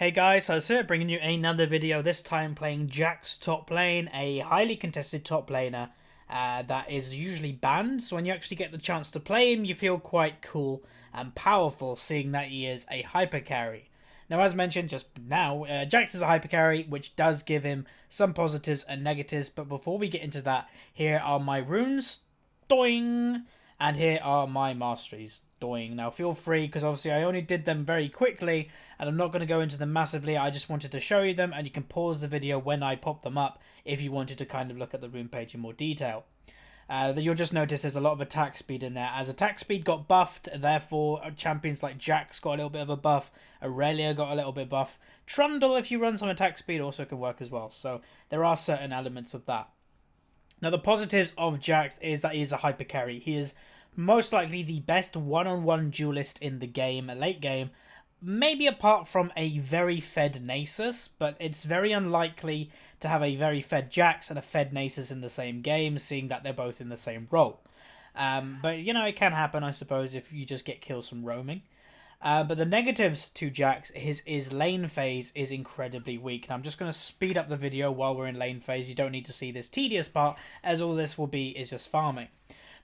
Hey guys, so here bringing you another video, this time playing Jax top lane, a highly contested top laner that is usually banned. So when you actually get the chance to play him, you feel quite cool and powerful, seeing that he is a hyper carry. Now, as mentioned just now, Jax is a hyper carry, which does give him some positives and negatives. But before we get into that, here are my runes. Doing! And here are my masteries. Doing. Now, feel free, because obviously I only did them very quickly, and I'm not going to go into them massively. I just wanted to show you them, and you can pause the video when I pop them up if you wanted to kind of look at the rune page in more detail. You'll just notice there's a lot of attack speed in there. As attack speed got buffed, therefore champions like Jax got a little bit of a buff. Aurelia got a little bit buff. Trundle, if you run some attack speed, also can work as well. So there are certain elements of that. Now, the positives of Jax is that he is a hyper carry. He is most likely the best one-on-one duelist in the game, late game. Maybe apart from a very fed Nasus, but it's very unlikely to have a very fed Jax and a fed Nasus in the same game, seeing that they're both in the same role. But, you know, it can happen, I suppose, if you just get kills from roaming. But the negatives to Jax, his lane phase is incredibly weak. And I'm just going to speed up the video while we're in lane phase. You don't need to see this tedious part, as all this will be is just farming.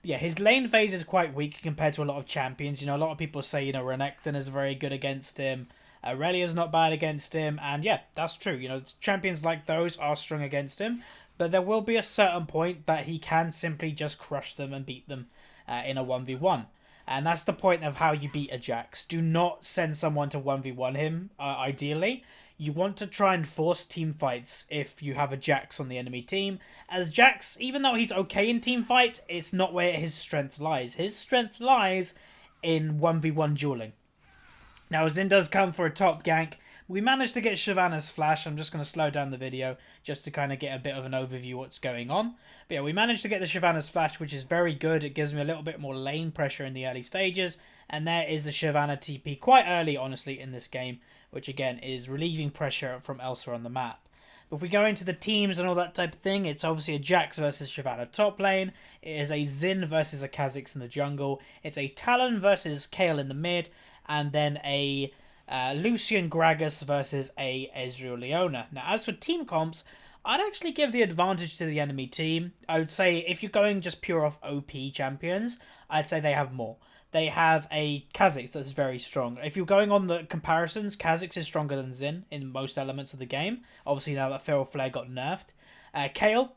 But yeah, his lane phase is quite weak compared to a lot of champions. You know, a lot of people say, you know, Renekton is very good against him. Aurelia's not bad against him. And yeah, that's true. You know, champions like those are strong against him. But there will be a certain point that he can simply just crush them and beat them in a 1v1. And that's the point of how you beat a Jax. Do not send someone to 1v1 him, ideally. You want to try and force team fights if you have a Jax on the enemy team. As Jax, even though he's okay in team fights, it's not where his strength lies. His strength lies in 1v1 dueling. Now, Xin does come for a top gank. We managed to get Shyvana's flash. I'm just going to slow down the video just to kind of get a bit of an overview of what's going on. But yeah, we managed to get the Shyvana's flash, which is very good. It gives me a little bit more lane pressure in the early stages. And there is the Shyvana TP quite early, honestly, in this game, which again is relieving pressure from elsewhere on the map. But if we go into the teams and all that type of thing, it's obviously a Jax versus Shyvana top lane. It is a Xin versus a Kha'Zix in the jungle. It's a Talon versus Kayle in the mid. And then a Lucian Gragas versus a Ezreal Leona. Now, as for team comps, I'd actually give the advantage to the enemy team. I would say if you're going just pure off OP champions, I'd say they have more. They have a Kha'Zix that's very strong. If you're going on the comparisons, Kha'Zix is stronger than Xin in most elements of the game. Obviously, now that Feral Flare got nerfed. Kayle,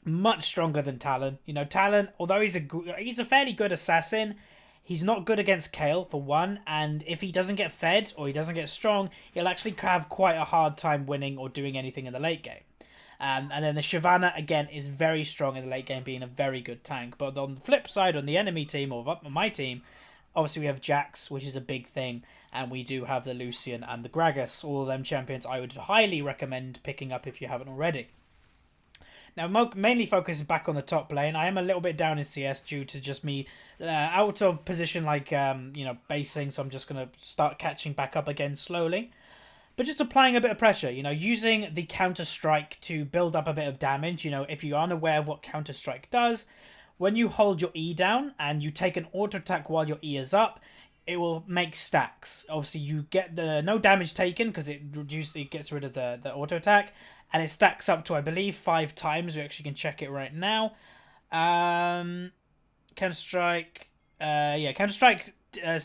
much stronger than Talon. You know, Talon, although he's a fairly good assassin, he's not good against Kayle, for one, and if he doesn't get fed or he doesn't get strong, he'll actually have quite a hard time winning or doing anything in the late game. And then the Shyvana, again, is very strong in the late game, being a very good tank. But on the flip side, on the enemy team, or my team, obviously we have Jax, which is a big thing, and we do have the Lucian and the Gragas. All of them champions I would highly recommend picking up if you haven't already. Now, mainly focusing back on the top lane, I am a little bit down in CS due to just me out of position, like, you know, basing, so I'm just going to start catching back up again slowly. But just applying a bit of pressure, you know, using the Counter-Strike to build up a bit of damage. You know, if you aren't aware of what Counter-Strike does, when you hold your E down and you take an auto-attack while your E is up, it will make stacks. Obviously, you get the no damage taken because it gets rid of the auto-attack. And it stacks up to, I believe, 5 times. We actually can check it right now. Counter-Strike. Counter-Strike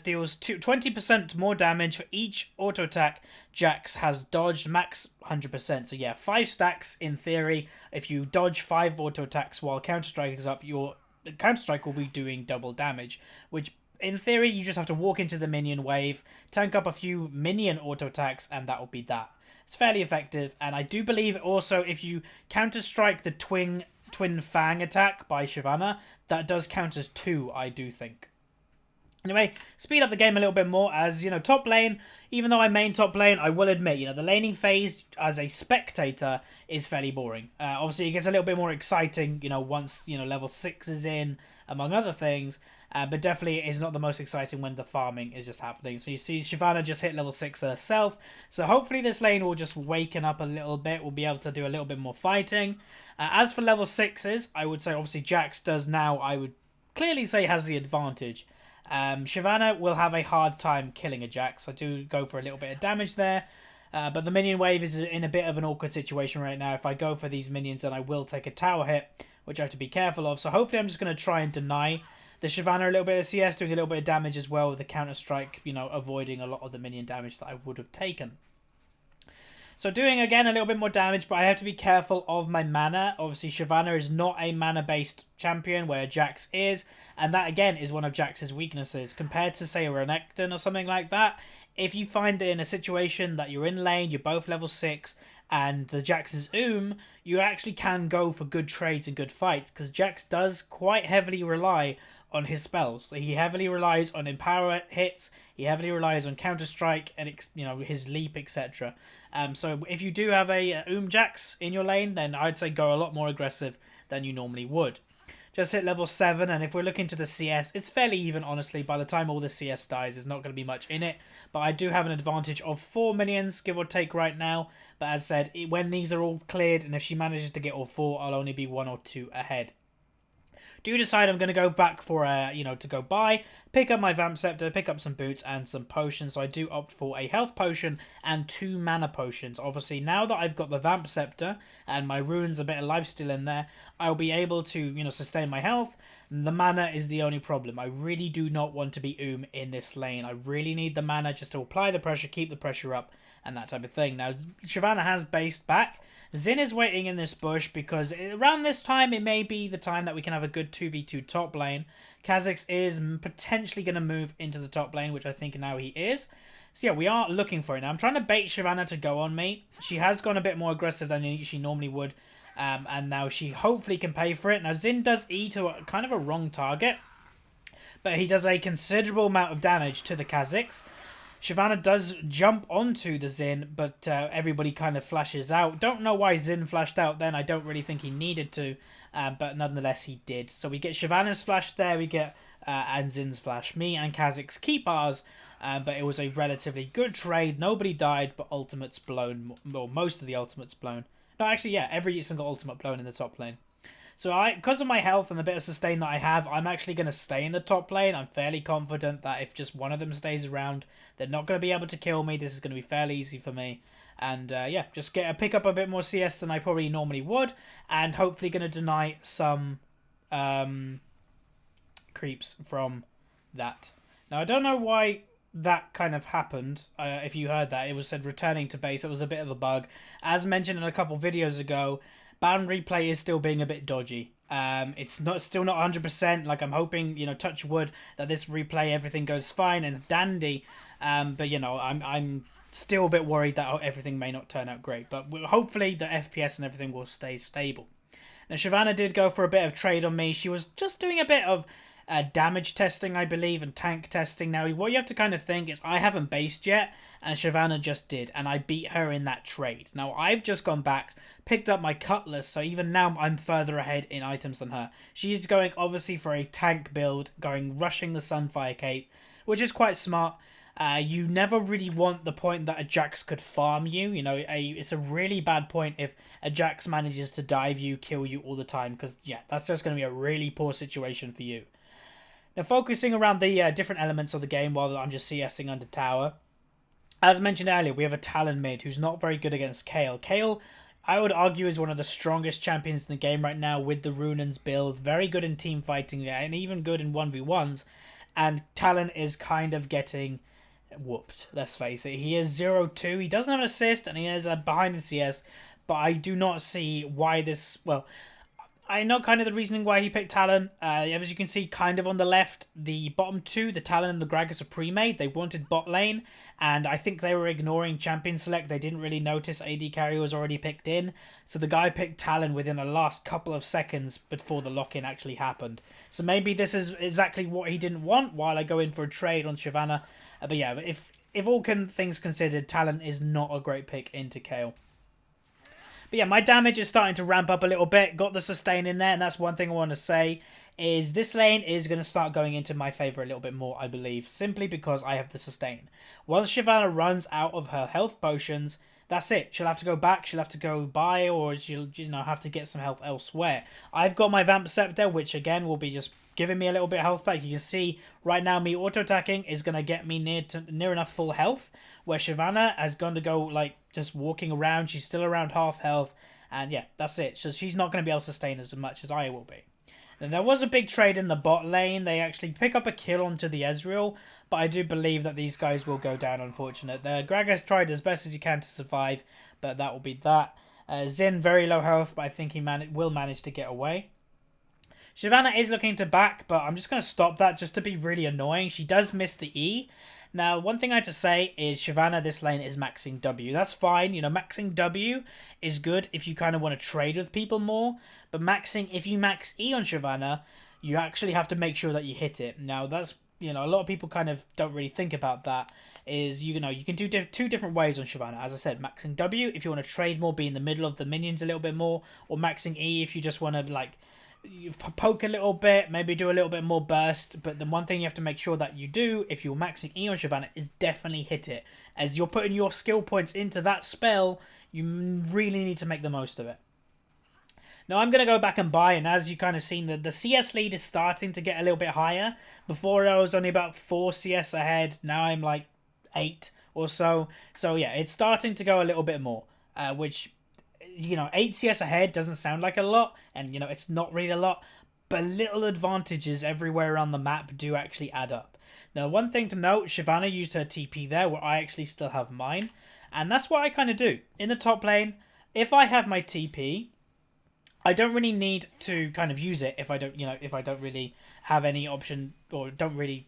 deals 20% more damage for each auto-attack Jax has dodged, max 100%. So yeah, 5 stacks in theory. If you dodge 5 auto-attacks while Counter-Strike is up, your Counter-Strike will be doing double damage. Which, in theory, you just have to walk into the minion wave, tank up a few minion auto-attacks, and that will be that. It's fairly effective, and I do believe also if you Counter-Strike the Twin Fang attack by Shyvana, that does count as 2, I do think. Anyway, speed up the game a little bit more as, you know, top lane, even though I main top lane, I will admit, you know, the laning phase as a spectator is fairly boring. Obviously, it gets a little bit more exciting, you know, once, you know, level 6 is in, among other things. But definitely it is not the most exciting when the farming is just happening. So you see Shyvana just hit level 6 herself. So hopefully this lane will just waken up a little bit. We'll be able to do a little bit more fighting. As for level 6s, I would say obviously Jax does now, I would clearly say has the advantage. Shyvana will have a hard time killing a Jax. I do go for a little bit of damage there. But the minion wave is in a bit of an awkward situation right now. If I go for these minions, then I will take a tower hit, which I have to be careful of. So hopefully I'm just going to try and deny the Shyvana a little bit of CS, doing a little bit of damage as well with the Counter-Strike, you know, avoiding a lot of the minion damage that I would have taken. So doing, again, a little bit more damage, but I have to be careful of my mana. Obviously, Shyvana is not a mana-based champion, where Jax is, and that, again, is one of Jax's weaknesses. Compared to, say, a Renekton or something like that, if you find it in a situation that you're in lane, you're both level 6, and the Jax is you actually can go for good trades and good fights, because Jax does quite heavily rely on his spells. So he heavily relies on Empower hits, he heavily relies on Counter-Strike, and, you know, his leap, etc. So if you do have a Jax in your lane, then I'd say go a lot more aggressive than you normally would. Just hit level 7, and if we're looking to the CS, it's fairly even, honestly. By the time all the CS dies, there's not going to be much in it. But I do have an advantage of 4 minions, give or take, right now. But as said, when these are all cleared, and if she manages to get all 4, I'll only be 1 or 2 ahead. Do decide I'm going to go back for to go buy, pick up my Vamp Scepter, pick up some boots and some potions. So I do opt for a health potion and 2 mana potions. Obviously, now that I've got the Vamp Scepter and my runes, a bit of life still in there, I'll be able to, you know, sustain my health. The mana is the only problem. I really do not want to be in this lane. I really need the mana just to apply the pressure, keep the pressure up, and that type of thing. Now, Shyvana has based back. Xin is waiting in this bush because around this time, it may be the time that we can have a good 2v2 top lane. Kha'Zix is potentially going to move into the top lane, which I think now he is. So yeah, we are looking for it. Now, I'm trying to bait Shyvana to go on me. She has gone a bit more aggressive than she normally would. And now she hopefully can pay for it. Now, Xin does E to kind of a wrong target, but he does a considerable amount of damage to the Kha'Zix. Shyvana does jump onto the Xin, but everybody kind of flashes out. Don't know why Xin flashed out then. I don't really think he needed to, but nonetheless he did. So we get Shyvana's flash there, we get and Xin's flash. Me and Kha'Zix keep ours, but it was a relatively good trade. Nobody died, but ultimates blown. Well, most of the ultimates blown. No, actually, yeah, every single ultimate blown in the top lane. So because of my health and the bit of sustain that I have, I'm actually going to stay in the top lane. I'm fairly confident that if just one of them stays around, they're not going to be able to kill me. This is going to be fairly easy for me. And yeah, just pick up a bit more CS than I probably normally would. And hopefully going to deny some creeps from that. Now, I don't know why that kind of happened. If you heard that, it was said returning to base. It was a bit of a bug. As mentioned in a couple videos ago, Boundary play is still being a bit dodgy. It's still not 100%. Like, I'm hoping, you know, touch wood, that this replay everything goes fine and dandy. But you know, I'm still a bit worried that everything may not turn out great. But hopefully the FPS and everything will stay stable. Now, Shyvana did go for a bit of trade on me. She was just doing a bit of damage testing, I believe, and tank testing. Now, what you have to kind of think is I haven't based yet, and Shyvana just did, and I beat her in that trade. Now, I've just gone back, picked up my Cutlass, so even now I'm further ahead in items than her. She's going, obviously, for a tank build, rushing the Sunfire Cape, which is quite smart. You never really want the point that a Jax could farm you. You know, it's a really bad point if a Jax manages to dive you, kill you all the time, because, yeah, that's just going to be a really poor situation for you. Now, focusing around the different elements of the game while I'm just CSing under tower. As mentioned earlier, we have a Talon mid who's not very good against Kayle. Kayle, I would argue, is one of the strongest champions in the game right now with the Runens build. Very good in team fighting and even good in 1v1s. And Talon is kind of getting whooped, let's face it. He is 0-2. He doesn't have an assist and he is behind in CS. But I do not see why this... Well, I know kind of the reasoning why he picked Talon. As you can see, kind of on the left, the bottom two, the Talon and the Gragas, are pre-made. They wanted bot lane, and I think they were ignoring champion select. They didn't really notice AD carry was already picked in. So the guy picked Talon within the last couple of seconds before the lock-in actually happened. So maybe this is exactly what he didn't want while I go in for a trade on Shyvana. But yeah, if all things considered, Talon is not a great pick into Kayle. But yeah, my damage is starting to ramp up a little bit. Got the sustain in there, and that's one thing I want to say, is this lane is going to start going into my favour a little bit more, I believe, simply because I have the sustain. Once Shyvana runs out of her health potions, that's it. She'll have to go back, she'll have to go buy, or she'll, you know, have to get some health elsewhere. I've got my Vamp Scepter, which again will be just giving me a little bit of health back. You can see right now me auto-attacking is going to get me near enough full health, where Shyvana has gone to go, like, just walking around. She's still around half health. And yeah, that's it. So she's not going to be able to sustain as much as I will be. And there was a big trade in the bot lane. They actually pick up a kill onto the Ezreal. But I do believe that these guys will go down, unfortunate. The Gragas tried as best as he can to survive. But that will be that. Xin, very low health, but I think he will manage to get away. Shyvana is looking to back, but I'm just going to stop that just to be really annoying. She does miss the E. Now, one thing I have to say is Shyvana this lane is maxing W. That's fine. You know, maxing W is good if you kind of want to trade with people more. But if you max E on Shyvana, you actually have to make sure that you hit it. Now, that's, you know, a lot of people kind of don't really think about that. Is, you know, you can do two different ways on Shyvana. As I said, maxing W if you want to trade more, be in the middle of the minions a little bit more. Or maxing E if you just want to, like, you poke a little bit, maybe do a little bit more burst, but the one thing you have to make sure that you do if you're maxing E on Shyvana is definitely hit it. As you're putting your skill points into that spell, you really need to make the most of it. Now I'm going to go back and buy, and as you kind of seen, the CS lead is starting to get a little bit higher. Before I was only about 4 CS ahead, now I'm like 8 or so. So yeah, it's starting to go a little bit more, which, you know, 8 CS ahead doesn't sound like a lot, and, you know, it's not really a lot, but little advantages everywhere around the map do actually add up. Now, one thing to note, Shyvana used her TP there, where I actually still have mine, and that's what I kind of do. In the top lane, if I have my TP, I don't really need to kind of use it if I don't, you know, if I don't really have any option, or don't really...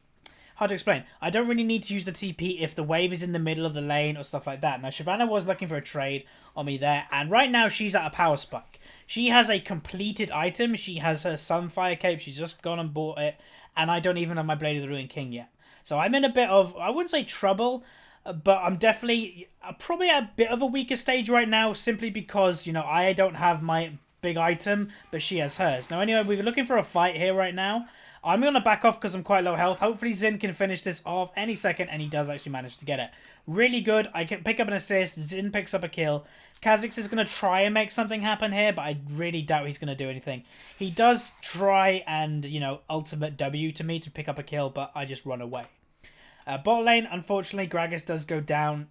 Hard to explain. I don't really need to use the TP if the wave is in the middle of the lane or stuff like that. Now, Shyvana was looking for a trade on me there, and right now she's at a power spike. She has a completed item. She has her Sunfire Cape. She's just gone and bought it, and I don't even have my Blade of the Ruined King yet. So I'm in a bit of, I wouldn't say trouble, but I'm definitely probably at a bit of a weaker stage right now, simply because, you know, I don't have my big item, but she has hers. Now, anyway, we're looking for a fight here right now. I'm going to back off because I'm quite low health. Hopefully Xin can finish this off any second, and he does actually manage to get it. Really good. I can pick up an assist. Xin picks up a kill. Kha'Zix is going to try and make something happen here, but I really doubt he's going to do anything. He does try and, you know, ultimate W to me to pick up a kill, but I just run away. Bot lane, unfortunately, Gragas does go down.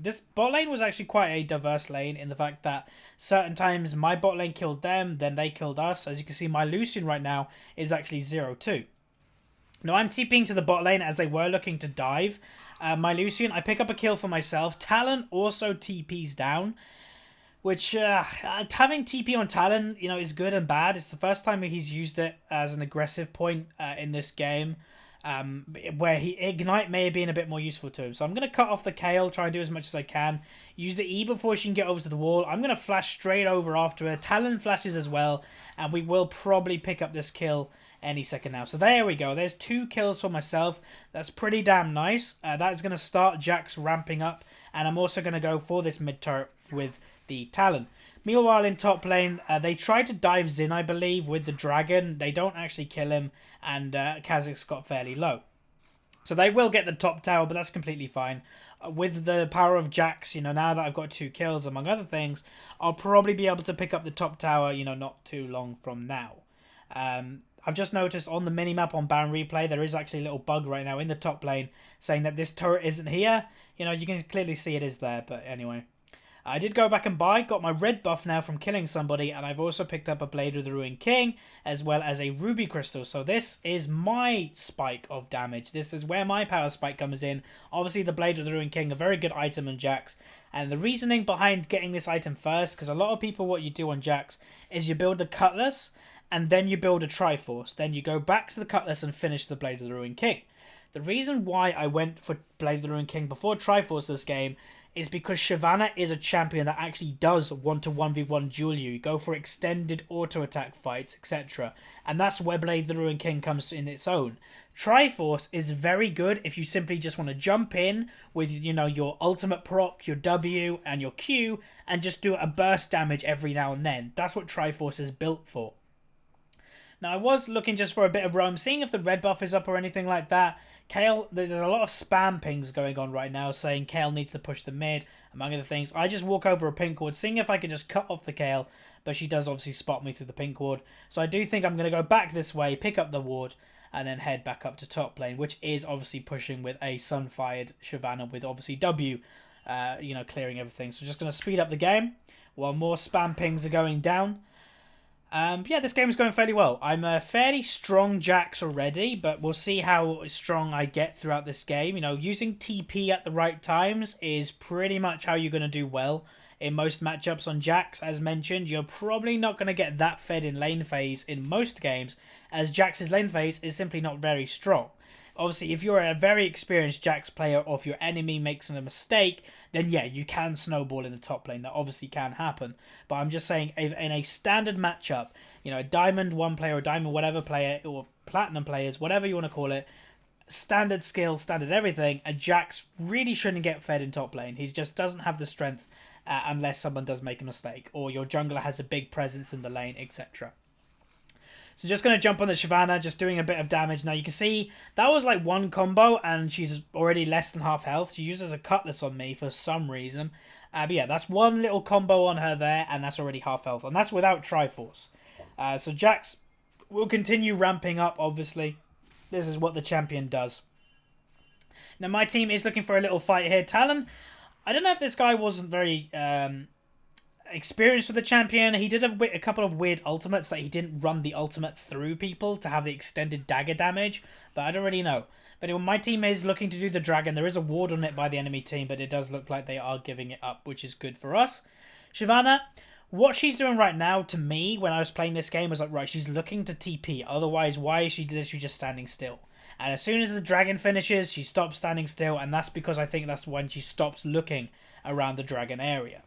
This bot lane was actually quite a diverse lane in the fact that certain times my bot lane killed them, then they killed us. As you can see, my Lucian right now is actually 0-2. Now, I'm TPing to the bot lane as they were looking to dive. My Lucian, I pick up a kill for myself. Talon also TPs down, which having TP on Talon, you know, is good and bad. It's the first time he's used it as an aggressive point in this game. Where Ignite may have been a bit more useful to him. So I'm going to cut off the Kayle, try and do as much as I can. Use the E before she can get over to the wall. I'm going to flash straight over after her. Talon flashes as well, and we will probably pick up this kill any second now. So there we go. There's 2 kills for myself. That's pretty damn nice. That is going to start Jax ramping up, and I'm also going to go for this mid turret with the Talon. Meanwhile, in top lane, they try to dive Xin, I believe, with the dragon. They don't actually kill him, and Kha'Zix got fairly low. So they will get the top tower, but that's completely fine. With the power of Jax, you know, now that I've got 2 kills, among other things, I'll probably be able to pick up the top tower, you know, not too long from now. I've just noticed on the minimap on Baron Replay, there is actually a little bug right now in the top lane saying that this turret isn't here. You know, you can clearly see it is there, but anyway. I did go back and buy, got my red buff now from killing somebody, and I've also picked up a Blade of the Ruined King, as well as a Ruby Crystal. So this is my spike of damage. This is where my power spike comes in. Obviously, the Blade of the Ruined King, a very good item on Jax. And the reasoning behind getting this item first, because a lot of people, what you do on Jax, is you build a Cutlass, and then you build a Triforce. Then you go back to the Cutlass and finish the Blade of the Ruined King. The reason why I went for Blade of the Ruined King before Triforce this game is because Shyvana is a champion that actually does want to 1v1 duel you. You go for extended auto-attack fights, etc. And that's where Blade of the Ruined King comes in its own. Triforce is very good if you simply just want to jump in with, you know, your ultimate proc, your W, and your Q, and just do a burst damage every now and then. That's what Triforce is built for. Now, I was looking just for a bit of roam, seeing if the red buff is up or anything like that. Kayle, there's a lot of spam pings going on right now saying Kayle needs to push the mid, among other things. I just walk over a pink ward, seeing if I can just cut off the Kayle, but she does obviously spot me through the pink ward. So I do think I'm going to go back this way, pick up the ward, and then head back up to top lane, which is obviously pushing with a Sunfired Shyvana with obviously W clearing everything. So just going to speed up the game while more spam pings are going down. Yeah, this game is going fairly well. I'm a fairly strong Jax already, but we'll see how strong I get throughout this game. Using TP at the right times is pretty much how you're going to do well in most matchups on Jax. As mentioned, you're probably not going to get that fed in lane phase in most games, as Jax's lane phase is simply not very strong. Obviously, if you're a very experienced Jax player or if your enemy makes a mistake, then yeah, you can snowball in the top lane. That obviously can happen. But I'm just saying, in a standard matchup, a Diamond 1 player or Diamond whatever player, or Platinum players, whatever you want to call it, standard skill, standard everything, a Jax really shouldn't get fed in top lane. He just doesn't have the strength unless someone does make a mistake, or your jungler has a big presence in the lane, etc. So just going to jump on the Shyvana, just doing a bit of damage. Now you can see that was like one combo and she's already less than half health. She uses a Cutlass on me for some reason. But yeah, that's one little combo on her there and that's already half health. And that's without Triforce. So Jax will continue ramping up, obviously. This is what the champion does. Now my team is looking for a little fight here. Talon, I don't know if this guy wasn't very experienced with the champion. He did a couple of weird ultimates that he didn't run the ultimate through people to have the extended dagger damage, but I don't really know. But anyway, my team is looking to do the dragon. There is a ward on it by the enemy team, but it does look like they are giving it up, which is good for us. Shyvana, what she's doing right now, to me, when I was playing this game, was like, right, she's looking to TP. Otherwise, why is she literally just standing still? And as soon as the dragon finishes, she stops standing still, and that's because I think that's when she stops looking around the dragon area.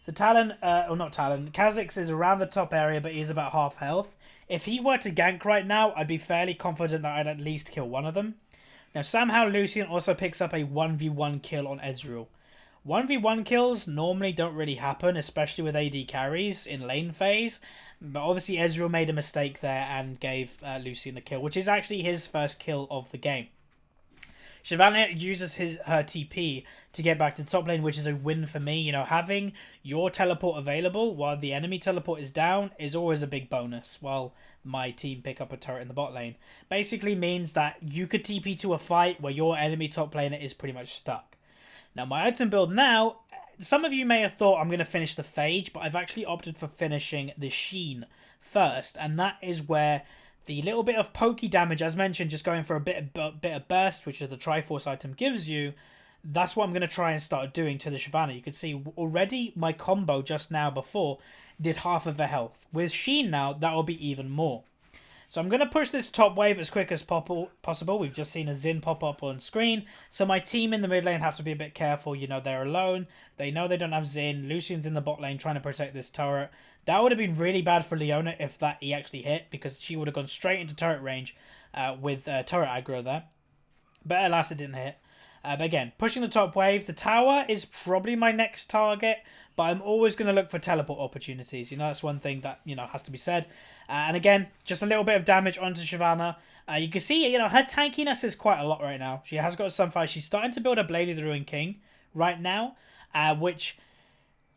So Talon, or not Talon, Kha'Zix is around the top area, but he's about half health. If he were to gank right now, I'd be fairly confident that I'd at least kill one of them. Now, somehow Lucian also picks up a 1v1 kill on Ezreal. 1v1 kills normally don't really happen, especially with AD carries in lane phase. But obviously Ezreal made a mistake there and gave Lucian a kill, which is actually his first kill of the game. Shyvana uses her TP to get back to the top lane, which is a win for me. Having your teleport available while the enemy teleport is down is always a big bonus, while my team pick up a turret in the bot lane. Basically means that you could TP to a fight where your enemy top laner is pretty much stuck. Now, my item build now, some of you may have thought I'm going to finish the Phage, but I've actually opted for finishing the Sheen first, and that is where the little bit of pokey damage, as mentioned, just going for a bit of burst, which is the Triforce item gives you, that's what I'm going to try and start doing to the Shyvana. You can see already my combo just now before did half of the health. With Sheen now, that will be even more. So I'm going to push this top wave as quick as possible. We've just seen a Xin pop up on screen. So my team in the mid lane have to be a bit careful. They're alone. They know they don't have Xin. Lucian's in the bot lane trying to protect this turret. That would have been really bad for Leona if that E actually hit, because she would have gone straight into turret range with turret aggro there. But alas, it didn't hit. But again, pushing the top wave. The tower is probably my next target, but I'm always going to look for teleport opportunities. That's one thing that, has to be said. And again, just a little bit of damage onto Shyvana. You can see, her tankiness is quite a lot right now. She has got some fire. She's starting to build a Blade of the Ruined King right now, which,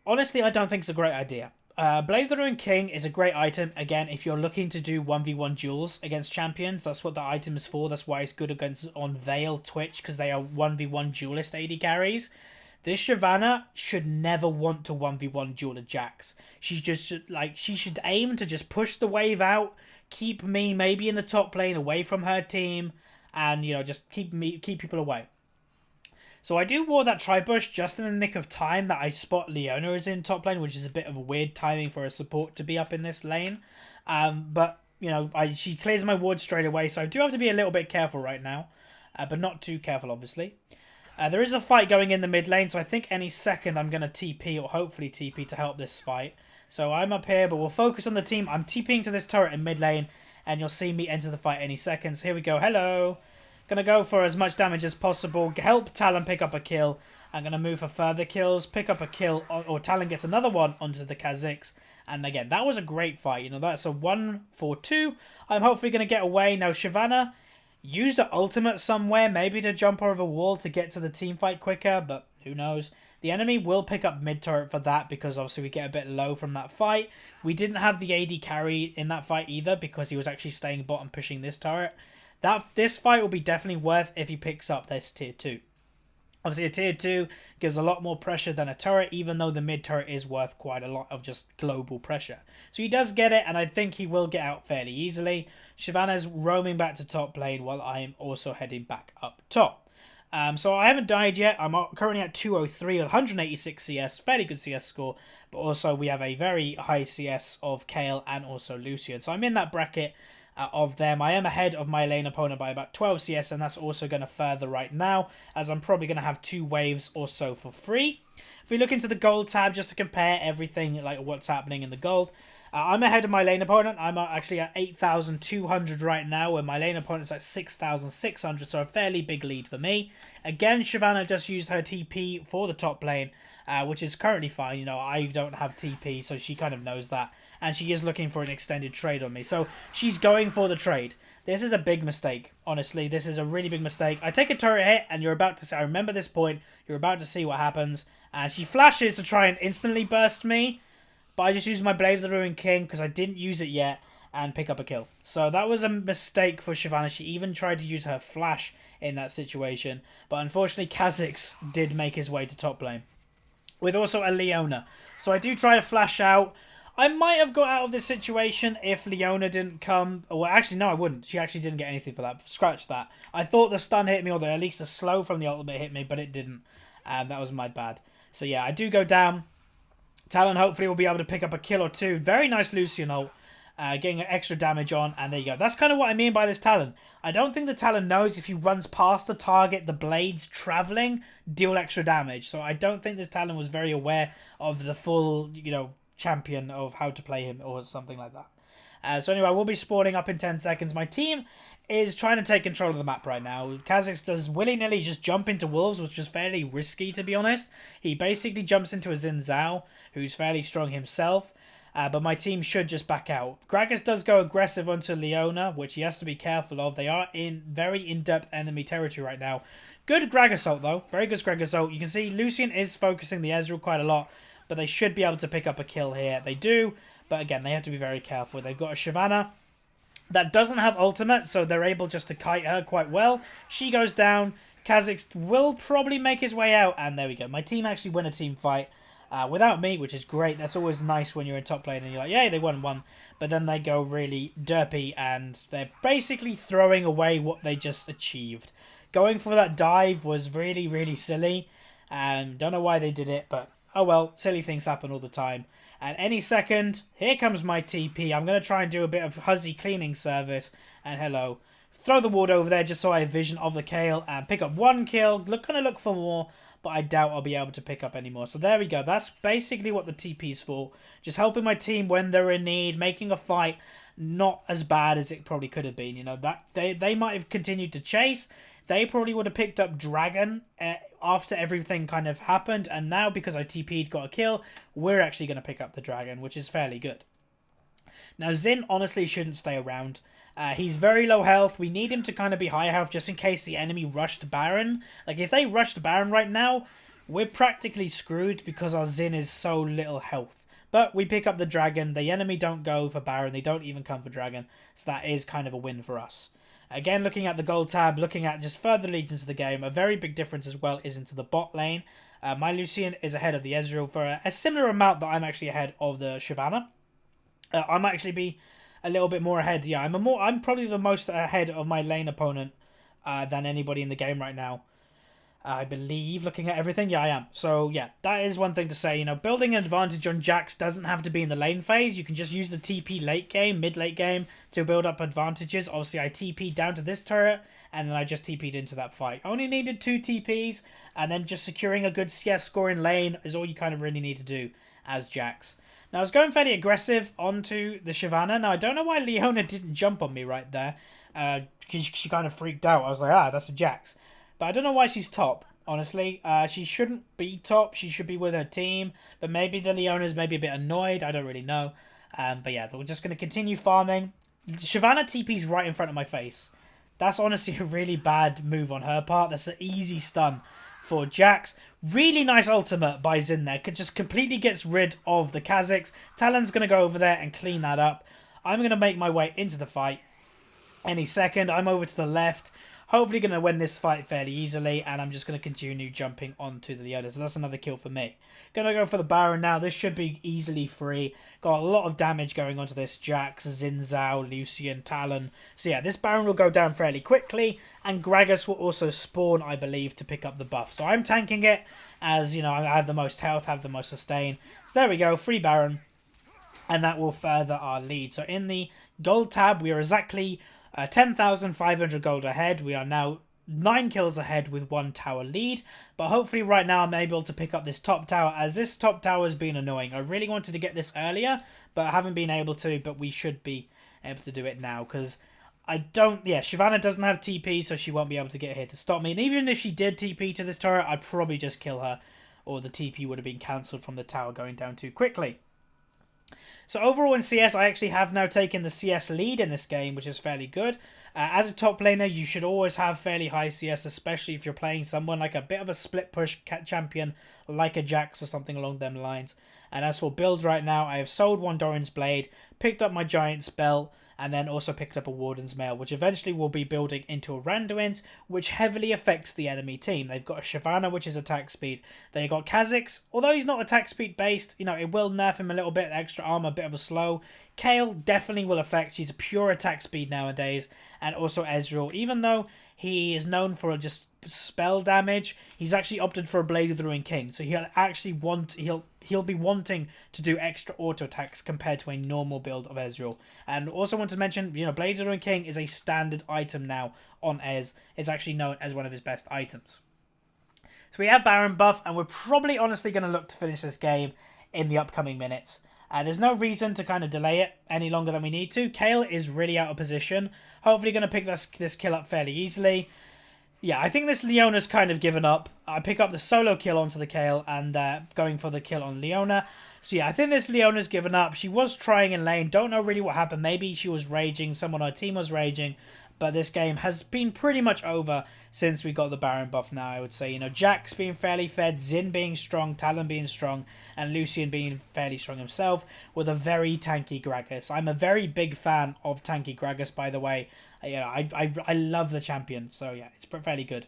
honestly, I don't think is a great idea. Blade of the Ruined King is a great item, again, if you're looking to do 1v1 duels against champions. That's what the item is for. That's why it's good against on Veil, Twitch, because they are 1v1 duelist AD carries. This Shyvana should never want to 1v1 duel a Jax. She should aim to just push the wave out, keep me maybe in the top lane away from her team, and, just keep people away. So I do ward that Tribush just in the nick of time that I spot Leona is in top lane, which is a bit of a weird timing for a support to be up in this lane. But, she clears my ward straight away, so I do have to be a little bit careful right now. But not too careful, obviously. There is a fight going in the mid lane, so I think any second I'm going to TP, or hopefully TP, to help this fight. So I'm up here, but we'll focus on the team. I'm TPing to this turret in mid lane, and you'll see me enter the fight any second. So here we go. Hello. Gonna go for as much damage as possible. Help Talon pick up a kill. I'm gonna move for further kills. Pick up a kill, or Talon gets another one onto the Kha'Zix. And again, that was a great fight. That's a 1-4-2. I'm hopefully gonna get away. Now, Shyvana used her ultimate somewhere, maybe to jump over a wall to get to the team fight quicker, but who knows. The enemy will pick up mid turret for that, because obviously we get a bit low from that fight. We didn't have the AD carry in that fight either, because he was actually staying bottom pushing this turret. This fight will be definitely worth if he picks up this tier 2. Obviously, a tier 2 gives a lot more pressure than a turret, even though the mid turret is worth quite a lot of just global pressure. So he does get it, and I think he will get out fairly easily. Shyvana's roaming back to top lane while I am also heading back up top. So I haven't died yet. I'm currently at 203 186 CS, fairly good CS score. But also we have a very high CS of Kayle and also Lucian. So I'm in that bracket of them. I am ahead of my lane opponent by about 12 CS, and that's also going to further right now, as I'm probably going to have 2 waves or so for free. If we look into the gold tab, just to compare everything, like what's happening in the gold, I'm ahead of my lane opponent. I'm actually at 8,200 right now, where my lane opponent's at 6,600, so a fairly big lead for me. Again, Shyvana just used her TP for the top lane, which is currently fine. You know, I don't have TP, so she kind of knows that. And she is looking for an extended trade on me. So she's going for the trade. This is a big mistake, honestly. This is a really big mistake. I take a turret hit, and you're about to see... I remember this point. You're about to see what happens. And she flashes to try and instantly burst me. But I just used my Blade of the Ruined King because I didn't use it yet and pick up a kill. So that was a mistake for Shyvana. She even tried to use her flash in that situation. But unfortunately, Kha'Zix did make his way to top lane. With also a Leona. So I do try to flash out. I might have got out of this situation if Leona didn't come. Well, actually, no, I wouldn't. She actually didn't get anything for that. Scratch that. I thought the stun hit me, or at least the slow from the ultimate hit me, but it didn't. That was my bad. So yeah, I do go down. Talon hopefully will be able to pick up a kill or two. Very nice Lucian ult. Getting extra damage on, and there you go. That's kind of what I mean by this Talon. I don't think the Talon knows if he runs past the target, the blades traveling deal extra damage. So I don't think this Talon was very aware of the full, you know, champion of how to play him or something like that. So anyway, I will be spawning up in 10 seconds. My team is trying to take control of the map right now. Kha'Zix does willy-nilly just jump into wolves, which is fairly risky, to be honest. He basically jumps into a Xin Zhao, who's fairly strong himself. But my team should just back out. Gragas does go aggressive onto Leona, which he has to be careful of. They are in very in-depth enemy territory right now. Good Gragas ult, though. Very good Gragas ult. You can see Lucian is focusing the Ezreal quite a lot, but they should be able to pick up a kill here. They do, but again, they have to be very careful. They've got a Shyvana that doesn't have ultimate, so they're able just to kite her quite well. She goes down. Kha'Zix will probably make his way out, and there we go. My team actually win a team fight. Without me, which is great. That's always nice when you're in top lane and you're like, yay, they won one. But then they go really derpy and they're basically throwing away what they just achieved. Going for that dive was really, really silly. And don't know why they did it, but oh well, silly things happen all the time. And any second, here comes my TP. I'm going to try and do a bit of Huzzy cleaning service. And hello. Throw the ward over there just so I have vision of the Kayle and pick up one kill. Gonna look for more, but I doubt I'll be able to pick up any more. So there we go. That's basically what the TP is for. Just helping my team when they're in need, making a fight not as bad as it probably could have been. You know, that they might have continued to chase. They probably would have picked up Dragon after everything kind of happened. And now, because I TP'd, got a kill, we're actually going to pick up the Dragon, which is fairly good. Now, Xin honestly shouldn't stay around. He's very low health. We need him to kind of be high health just in case the enemy rushed Baron. Like, if they rushed Baron right now, we're practically screwed because our Xin is so little health. But we pick up the Dragon. The enemy don't go for Baron. They don't even come for Dragon. So that is kind of a win for us. Again, looking at the gold tab, looking at just further leads into the game. A very big difference as well is into the bot lane. My Lucian is ahead of the Ezreal for a similar amount that I'm actually ahead of the Shyvana. I might actually be a little bit more ahead. Yeah, I'm probably the most ahead of my lane opponent than anybody in the game right now. I believe, looking at everything, yeah, I am. So, yeah, that is one thing to say. You know, building an advantage on Jax doesn't have to be in the lane phase. You can just use the TP late game, mid-late game to build up advantages. Obviously, I TP'd down to this turret, and then I just TP'd into that fight. Only needed 2 TPs, and then just securing a good CS score in lane is all you kind of really need to do as Jax. Now, I was going fairly aggressive onto the Shyvana. Now, I don't know why Leona didn't jump on me right there. Because she kind of freaked out. I was like, that's a Jax. But I don't know why she's top, honestly. She shouldn't be top. She should be with her team. But maybe the Leona's maybe a bit annoyed. I don't really know. But yeah, we're just going to continue farming. Shyvana TP's right in front of my face. That's honestly a really bad move on her part. That's an easy stun for Jax. Really nice ultimate by Xin there. Just completely gets rid of the Kha'Zix. Talon's going to go over there and clean that up. I'm going to make my way into the fight. Any second, I'm over to the left. hopefully going to win this fight fairly easily, and I'm just going to continue jumping onto the Leona. So that's another kill for me. Going to go for the Baron now. This should be easily free. Got a lot of damage going onto this. Jax, Xin Zhao, Lucian, Talon. So yeah, this Baron will go down fairly quickly, and Gragas will also spawn, I believe, to pick up the buff. So I'm tanking it, as, you know, I have the most health, have the most sustain. So there we go, free Baron, and that will further our lead. So in the gold tab, we are exactly 10,500 gold ahead. We are now 9 kills ahead with 1 tower lead, but hopefully right now I'm able to pick up this top tower, as this top tower has been annoying. I really wanted to get this earlier, but I haven't been able to, but we should be able to do it now, because Shyvana doesn't have TP, so she won't be able to get here to stop me, and even if she did TP to this turret, I'd probably just kill her, or the TP would have been cancelled from the tower going down too quickly. So overall in CS, I actually have now taken the CS lead in this game, which is fairly good. As a top laner, you should always have fairly high CS, especially if you're playing someone like a bit of a split push champion, like a Jax or something along them lines. And as for build right now, I have sold one Doran's Blade, picked up my Giant's Belt, and then also picked up a Warden's Mail, which eventually will be building into a Randuin's, which heavily affects the enemy team. They've got a Shyvana, which is attack speed. They've got Kha'Zix, although he's not attack speed based, you know, it will nerf him a little bit, extra armor, a bit of a slow. Kayle definitely will affect, she's a pure attack speed nowadays, and also Ezreal, even though he is known for just spell damage, he's actually opted for a Blade of the Ruined King, so he'll be wanting to do extra auto attacks compared to a normal build of Ezreal. And also want to mention, you know, Blade of the Ruined King is a standard item now on Ez. It's actually known as one of his best items. So we have Baron buff, and we're probably honestly going to look to finish this game in the upcoming minutes. There's no reason to kind of delay it any longer than we need to. Kayle is really out of position. Hopefully going to pick this kill up fairly easily. Yeah, I think this Leona's kind of given up. I pick up the solo kill onto the Kayle and going for the kill on Leona. So yeah, I think this Leona's given up. She was trying in lane. Don't know really what happened. Maybe she was raging. Someone on her team was raging. But this game has been pretty much over since we got the Baron buff now, I would say. You know, Jax being fairly fed, Xin being strong, Talon being strong, and Lucian being fairly strong himself, with a very tanky Gragas. I'm a very big fan of tanky Gragas, by the way. I love the champion, so yeah, it's fairly good.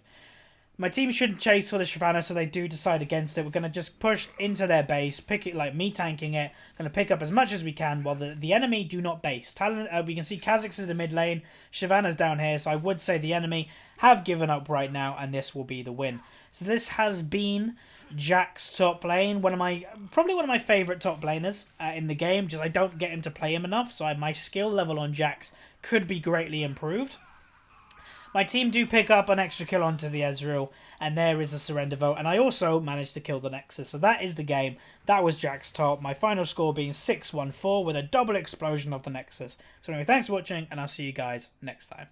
My team shouldn't chase for the Shyvana, so they do decide against it. We're going to just push into their base, pick it, like me tanking it. Going to pick up as much as we can while the enemy do not base. Talon, we can see Kha'Zix is the mid lane, Shyvana's down here, so I would say the enemy have given up right now, and this will be the win. So this has been Jax top lane, probably one of my favourite top laners in the game. Just I don't get him to play him enough, so my skill level on Jax could be greatly improved. My team do pick up an extra kill onto the Ezreal, and there is a surrender vote, and I also managed to kill the Nexus. So that is the game. That was Jax top, my final score being 6-1-4 with a double explosion of the Nexus. So anyway, thanks for watching, and I'll see you guys next time.